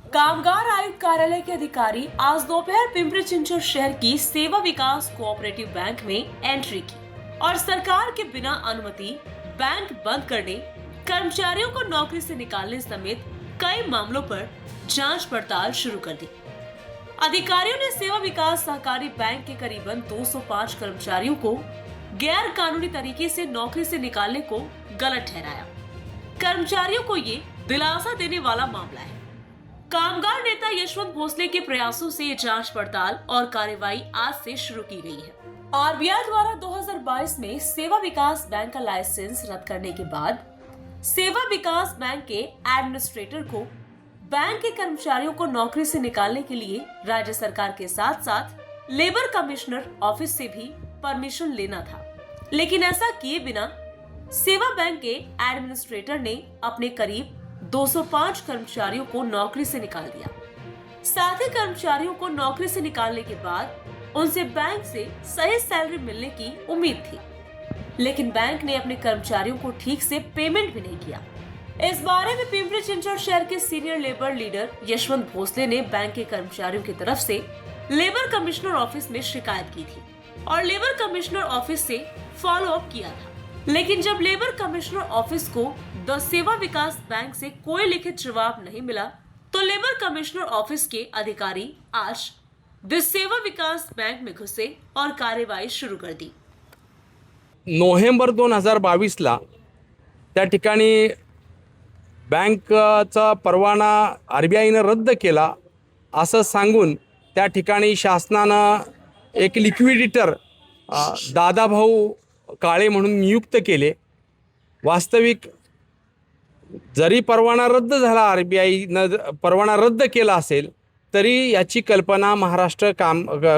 कामगार आयुक्त कार्यालय के अधिकारी आज दोपहर पिंपरी चिंचवड शहर की सेवा विकास कोऑपरेटिव बैंक में एंट्री की और सरकार के बिना अनुमति बैंक बंद करने, कर्मचारियों को नौकरी से निकालने समेत कई मामलों पर जांच पड़ताल शुरू कर दी। अधिकारियों ने सेवा विकास सहकारी बैंक के करीबन 205 कर्मचारियों को गैर कानूनी तरीके से नौकरी से निकालने को गलत ठहराया। कर्मचारियों को ये दिलासा देने वाला मामला है। कामगार नेता यशवंत भोसले के प्रयासों से ये जांच पड़ताल और कार्रवाई आज से शुरू की गई है। आरबीआई द्वारा 2022 में सेवा विकास बैंक का लाइसेंस रद्द करने के बाद सेवा विकास बैंक के एडमिनिस्ट्रेटर को बैंक के कर्मचारियों को नौकरी से निकालने के लिए राज्य सरकार के साथ साथ लेबर कमिश्नर ऑफिस से भी परमिशन लेना था, लेकिन ऐसा किए बिना सेवा बैंक के एडमिनिस्ट्रेटर ने अपने करीब 205 कर्मचारियों को नौकरी से निकाल दिया। साथ ही कर्मचारियों को नौकरी से निकालने के बाद उनसे बैंक से सही सैलरी मिलने की उम्मीद थी, लेकिन बैंक ने अपने कर्मचारियों को ठीक से पेमेंट भी नहीं किया। इस बारे में पिंपरी चिंचवड शहर के senior labour leader Yashwant Bhosale ने बैंक के कर्मचारियों की तरफ से लेबर कमिश्नर ऑफिस में शिकायत की थी और लेबर कमिश्नर ऑफिस से फॉलो अप किया था, लेकिन जब लेबर कमिश्नर ऑफिस को द सेवा विकास बैंक से कोई लिखित जवाब नहीं मिला तो लेबर कमिश्नर ऑफिस के अधिकारी आज द सेवा विकास बैंक में घुसे और कार्यवाही शुरू कर दी। नोव्हेंबर 2022ला त्या ठिकाणी बँकचा परवाना आरबीआयनं रद्द केला असं सांगून त्या ठिकाणी शासनानं एक लिक्विडिटर दादाभाऊ काळे म्हणून नियुक्त केले। वास्तविक जरी परवाना रद्द झाला, आरबीआयनं परवाना रद्द केला असेल तरी याची कल्पना महाराष्ट्र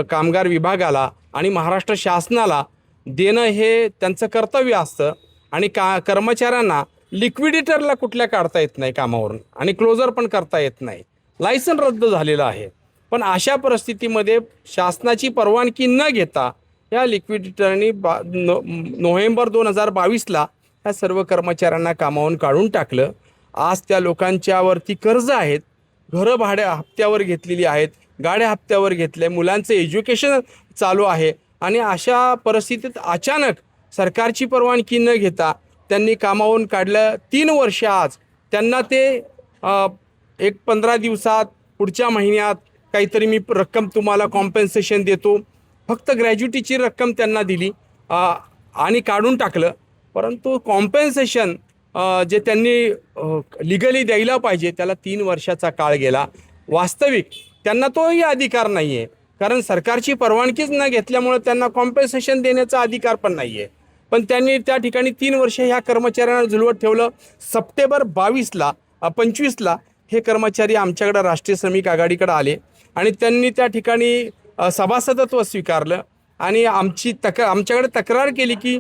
कामगार विभागाला आणि महाराष्ट्र शासनाला देणं हे त्यांचं कर्तव्य असतं आणि कर्मचाऱ्यांना लिक्विडिटरला कुठल्या काढता येत नाही कामावरून आणि क्लोजर पण करता येत नाही। लायसन रद्द झालेलं आहे, पण अशा परिस्थितीमध्ये शासनाची परवानगी न घेता या लिक्विडिटरनी नोव्हेंबर 2022ला या सर्व कर्मचाऱ्यांना कामावरून काढून टाकलं। आज त्या लोकांच्यावरती कर्ज आहेत, घरं भाड्या हप्त्यावर घेतलेली आहेत, गाड्या हप्त्यावर घेतले, मुलांचं एज्युकेशन चालू आहे आणि अशा परिस्थितीत अचानक सरकारची परवानगी न घेता त्यांनी कामावरून काढलं। 3 वर्ष आज त्यांना ते एक 15 दिवसात पुढच्या महिन्यात काहीतरी मी रक्कम तुम्हाला कॉम्पेन्सेशन देतो, फक्त ग्रॅज्युटीची रक्कम त्यांना दिली आणि काढून टाकलं। परंतु कॉम्पेन्सेशन जे त्यांनी लिगली द्यायला पाहिजे त्याला 3 वर्षाचा काळ गेला। वास्तविक त्यांना तोही अधिकार नाही आहे, कारण सरकारची परवानगीच न घेतल्यामुळे त्यांना कॉम्पेन्सेशन देण्याचा अधिकार पण नाही आहे। पण त्यांनी त्या ठिकाणी 3 वर्ष ह्या कर्मचाऱ्यांना झुलवत ठेवलं। सप्टेंबर 25ला हे कर्मचारी आमच्याकडे राष्ट्रीय श्रमिक आघाडीकडे आले आणि त्यांनी त्या ठिकाणी सभासदत्व स्वीकारलं आणि आमच्याकडे तक्रार केली की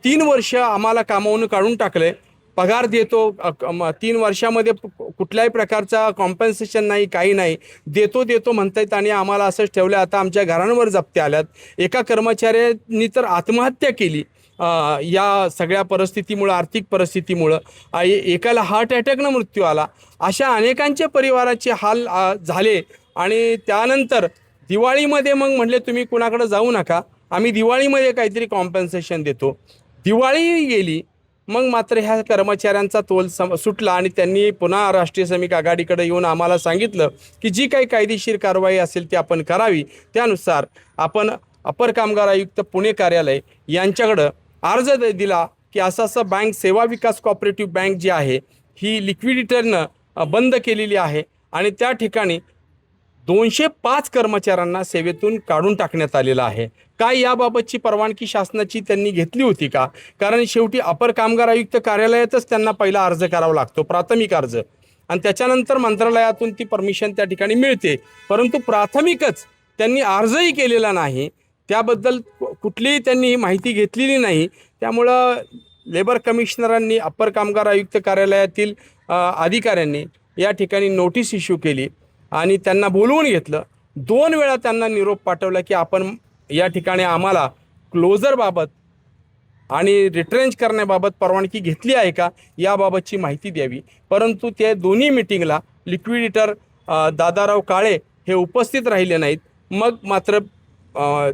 3 वर्ष आम्हाला कामावरून काढून टाकले, पगार देतो 3 वर्षामध्ये कुठल्याही प्रकारचा कॉम्पेन्सेशन नाही, काही नाही, देतो म्हणतायत आणि आम्हाला असंच ठेवलं। आता आमच्या घरांवर जप्त्या आल्यात। एका कर्मचाऱ्यांनी तर आत्महत्या केली या सगळ्या परिस्थितीमुळे, आर्थिक परिस्थितीमुळे। एकाला हार्ट अटॅकनं मृत्यू आला। अशा अनेकांचे परिवाराचे हाल झाले आणि त्यानंतर दिवाळीमध्ये मग म्हटले तुम्ही कुणाकडे जाऊ नका, आम्ही दिवाळीमध्ये काहीतरी कॉम्पेन्सेशन देतो। दिवाळी गेली, मग मात्र ह्या कर्मचाऱ्यांचा तोल सुटला आणि त्यांनी पुन्हा राष्ट्रीय श्रमिक आघाडीकडे येऊन आम्हाला सांगितलं की जी काही कायदेशीर कारवाई असेल ती आपण करावी। त्यानुसार आपण अपर कामगार आयुक्त पुणे कार्यालय यांच्याकडं अर्ज दिला की असं बँक सेवा विकास कोऑपरेटिव्ह बँक जी आहे ही लिक्विडिटरनं बंद केलेली आहे आणि त्या ठिकाणी 205 कर्मचाऱ्यांना सेवेतून काढून टाकण्यात आलेलं आहे। काय याबाबतची परवानगी शासनाची त्यांनी घेतली होती का? कारण शेवटी अपर कामगार आयुक्त कार्यालयातच त्यांना पहिला अर्ज करावा लागतो, प्राथमिक अर्ज, आणि त्याच्यानंतर मंत्रालयातून ती परमिशन त्या ठिकाणी मिळते। परंतु प्राथमिकच त्यांनी अर्जही केलेला नाही, त्याबद्दल कुठलीही त्यांनी माहिती घेतलेली नाही। त्यामुळं लेबर कमिशनरांनी अपर कामगार आयुक्त कार्यालयातील अधिकाऱ्यांनी या ठिकाणी नोटीस इश्यू केली आणि त्यांना बोलवून घेतलं। 2 वेळा त्यांना निरोप पाठवला की आपण या ठिकाणी आम्हाला क्लोजरबाबत आणि रिट्रेंच करण्याबाबत परवानगी घेतली आहे का याबाबतची माहिती द्यावी। परंतु त्या दोन्ही मीटिंगला लिक्विडिटर दादाराव काळे हे उपस्थित राहिले नाहीत. मग मात्र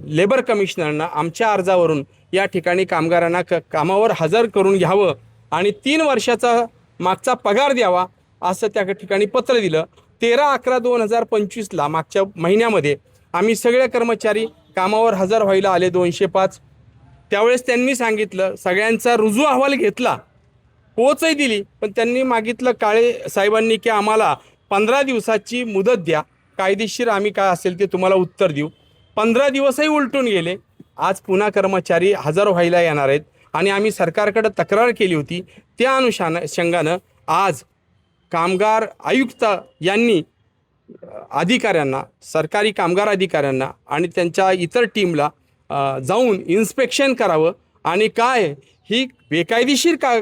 लेबर कमिशनरनं आमच्या अर्जावरून या ठिकाणी कामगारांना कामावर हजर करून घ्यावं आणि 3 वर्षाचा मागचा पगार द्यावा असं त्या ठिकाणी पत्र दिलं. 13/11/2025ला मागच्या महिन्यामध्ये आम्ही सगळे कर्मचारी कामावर हजर व्हायला आले 205. त्यावेळेस त्यांनी सांगितलं, सगळ्यांचा रुजू अहवाल घेतला, पोचही दिली, पण त्यांनी मागितलं काळे साहेबांनी की आम्हाला 15 दिवसाची मुदत द्या, कायदेशीर आम्ही काय असेल ते तुम्हाला उत्तर देऊ. 15 दिवसही उलटून गेले. आज पुन्हा कर्मचारी हजर व्हायला येणार आहेत आणि आम्ही सरकारकडे तक्रार केली होती. त्या अनुषंगानं आज कामगार आयुक्त यांनी अधिकाऱ्यांना, सरकारी कामगार अधिकाऱ्यांना आणि त्यांच्या इतर टीमला जाऊन इन्स्पेक्शन करावं आणि काय ही बेकायदेशीर का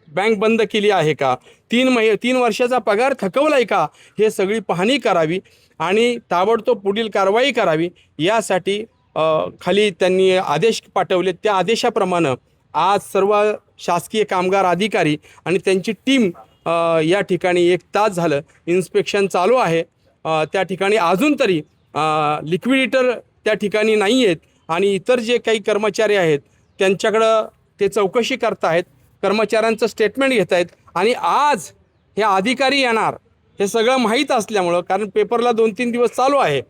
बँक बंद केली आहे का, 3 वर्षाचा पगार थकवला आहे का, हे सगळी पाहणी करावी आणि ताबडतोब पुढील कारवाई करावी. यासाठी खाली त्यांनी आदेश पाठवले. त्या आदेशाप्रमाणे आज सर्व शासकीय कामगार अधिकारी आणि त्यांची टीम या ठिकाणी 1 तास झालं इन्स्पेक्शन चालू आहे. त्या ठिकाणी अजून तरी लिक्विडेटर त्या ठिकाणी नाही आहेत आणि इतर जे काही कर्मचारी आहेत त्यांच्याकडं ते चौकशी करत आहेत, कर्मचाऱ्यांचं स्टेटमेंट घेत आहेत. आणि आज हे अधिकारी येणार हे सगळं माहीत असल्यामुळं, कारण पेपरला 2-3 दिवस चालू आहे,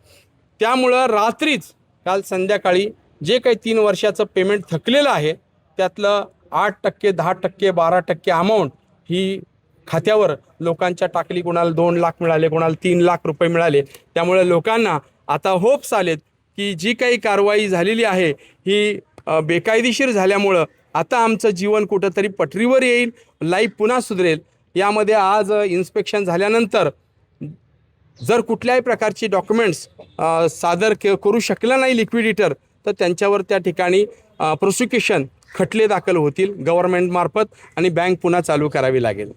त्यामुळं रात्रीच काल संध्याकाळी जे काही 3 वर्षाचं पेमेंट थकलेलं आहे त्यातलं 8%, 10%, 12% अमाऊंट ही खात्यावर लोकांच्या टाकली. कोणाला 2 लाख मिळाले, कोणाला 3 लाख रुपये मिळाले. त्यामुळे लोकांना आता होप्स आलेत की जी काही कारवाई झालेली आहे ही बेकायदेशीर झाल्यामुळं आता आमचं जीवन कुठंतरी पटरीवर येईल, लाईफ पुन्हा सुधरेल. यामध्ये आज इन्स्पेक्शन झाल्यानंतर जर कुठल्याही प्रकारची डॉक्युमेंट्स सादर करू शकला नाही लिक्विडेटर, तर त्यांच्यावर त्या ठिकाणी प्रोसिक्युशन खटले दाखल होतील गव्हर्नमेंटमार्फत आणि बँक पुन्हा चालू करावी लागेल.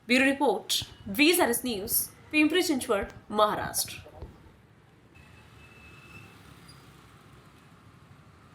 Bureau report, VSRS news, Pimpri Chinchwad, Maharashtra.